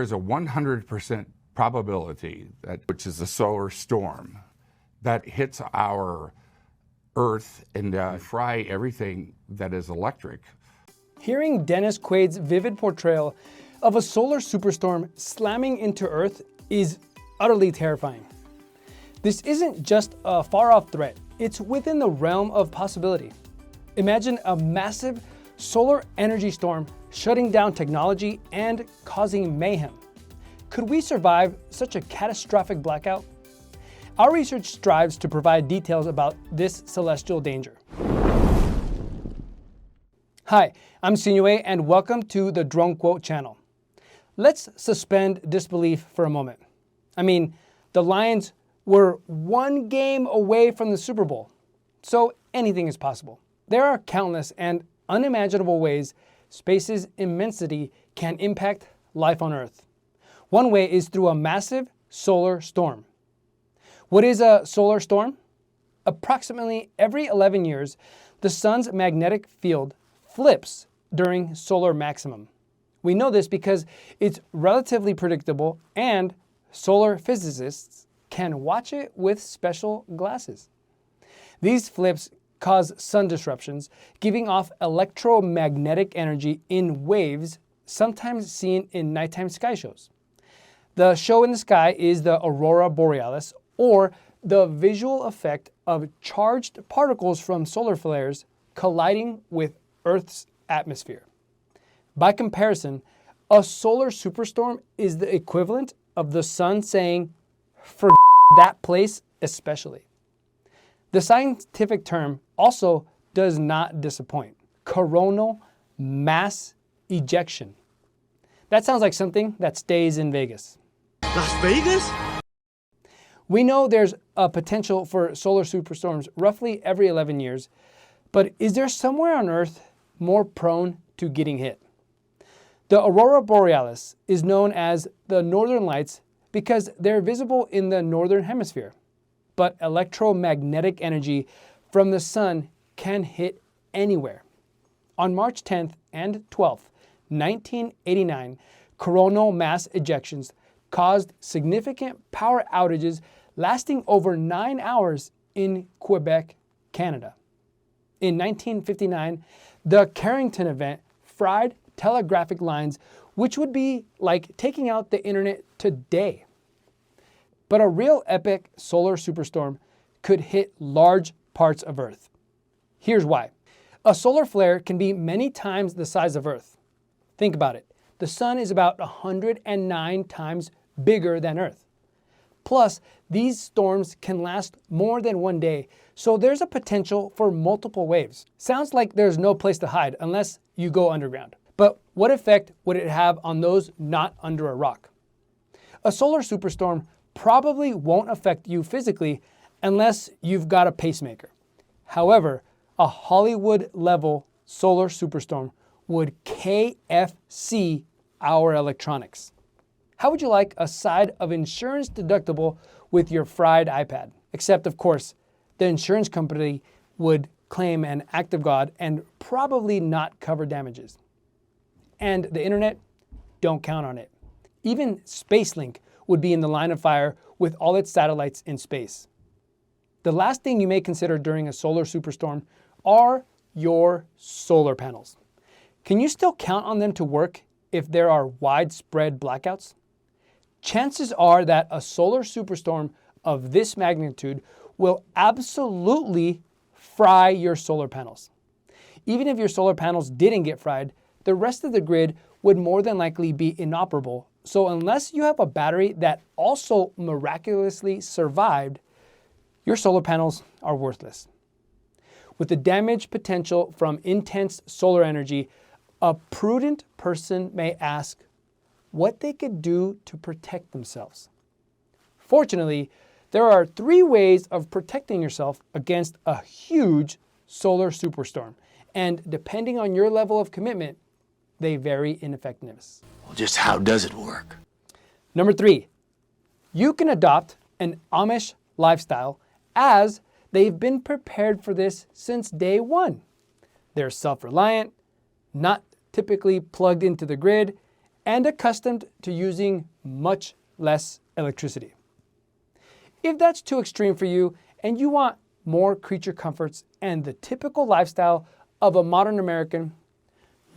there is a 100% probability that, which is a solar storm, that hits our Earth and fry everything that is electric. Hearing Dennis Quaid's vivid portrayal of a solar superstorm slamming into Earth is utterly terrifying. This isn't just a far-off threat, it's within the realm of possibility. Imagine a massive solar energy storm shutting down technology and causing mayhem. Could we survive such a catastrophic blackout? Our research strives to provide details about this celestial danger. Hi, I'm Sinue and welcome to the Drone Quote channel. Let's suspend disbelief for a moment. I mean, the Lions were one game away from the Super Bowl, so anything is possible. There are countless and unimaginable ways space's immensity can impact life on Earth. One way is through a massive solar storm. What is a solar storm? Approximately every 11 years, the sun's magnetic field flips during solar maximum. We know this because it's relatively predictable and solar physicists can watch it with special glasses. These flips cause sun disruptions, giving off electromagnetic energy in waves, sometimes seen in nighttime sky shows. The show in the sky is the aurora borealis, or the visual effect of charged particles from solar flares colliding with Earth's atmosphere. By comparison, a solar superstorm is the equivalent of the sun saying, "For that place especially." The scientific term also does not disappoint: coronal mass ejection. That sounds like something that stays in Vegas. Las Vegas? We know there's a potential for solar superstorms roughly every 11 years, but is there somewhere on Earth more prone to getting hit? The aurora borealis is known as the northern lights because they're visible in the northern hemisphere. But electromagnetic energy from the sun can hit anywhere. On March 10th and 12th, 1989, coronal mass ejections caused significant power outages lasting over 9 hours in Quebec, Canada. In 1959, the Carrington event fried telegraphic lines, which would be like taking out the internet today. But a real epic solar superstorm could hit large parts of Earth. Here's why. A solar flare can be many times the size of Earth. Think about it. The sun is about 109 times bigger than Earth. Plus, these storms can last more than one day, so there's a potential for multiple waves. Sounds like there's no place to hide unless you go underground. But what effect would it have on those not under a rock? A solar superstorm probably won't affect you physically unless you've got a pacemaker. However, a Hollywood-level solar superstorm would KFC our electronics. How would you like a side of insurance deductible with your fried iPad? Except, of course, the insurance company would claim an act of God and probably not cover damages. And the internet? Don't count on it. Even SpaceLink would be in the line of fire with all its satellites in space. The last thing you may consider during a solar superstorm are your solar panels. Can you still count on them to work if there are widespread blackouts? Chances are that a solar superstorm of this magnitude will absolutely fry your solar panels. Even if your solar panels didn't get fried, the rest of the grid would more than likely be inoperable. So unless you have a battery that also miraculously survived, your solar panels are worthless. With the damage potential from intense solar energy, a prudent person may ask what they could do to protect themselves. Fortunately, there are 3 ways of protecting yourself against a huge solar superstorm, and depending on your level of commitment, they vary in effectiveness. Well, just how does it work? Number 3, you can adopt an Amish lifestyle as they've been prepared for this since day one. They're self-reliant, not typically plugged into the grid, and accustomed to using much less electricity. If that's too extreme for you and you want more creature comforts and the typical lifestyle of a modern American,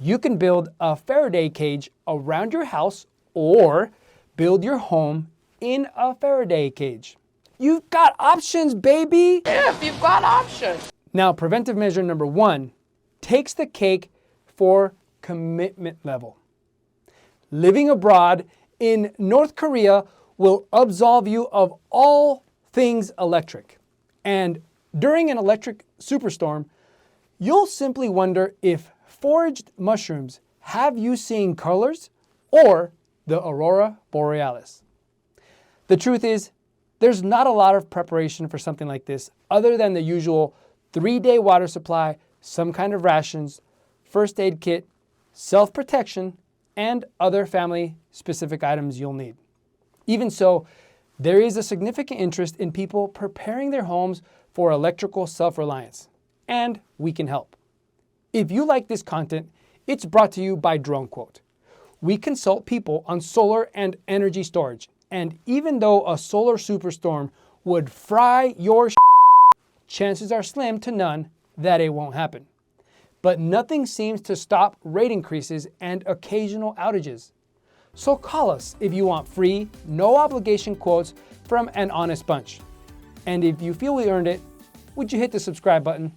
you can build a Faraday cage around your house or build your home in a Faraday cage. You've got options, baby! If you've got options. Now, preventive measure number 1 takes the cake for commitment level. Living abroad in North Korea will absolve you of all things electric. And during an electric superstorm, you'll simply wonder if foraged mushrooms have you seeing colors or the aurora borealis. The truth is, there's not a lot of preparation for something like this other than the usual 3-day water supply, some kind of rations, first aid kit, self-protection, and other family-specific items you'll need. Even so, there is a significant interest in people preparing their homes for electrical self-reliance, and we can help. If you like this content, it's brought to you by DroneQuote. We consult people on solar and energy storage, and even though a solar superstorm would fry your chances are slim to none that it won't happen. But nothing seems to stop rate increases and occasional outages. So call us if you want free, no obligation quotes from an honest bunch. And if you feel we earned it, would you hit the subscribe button?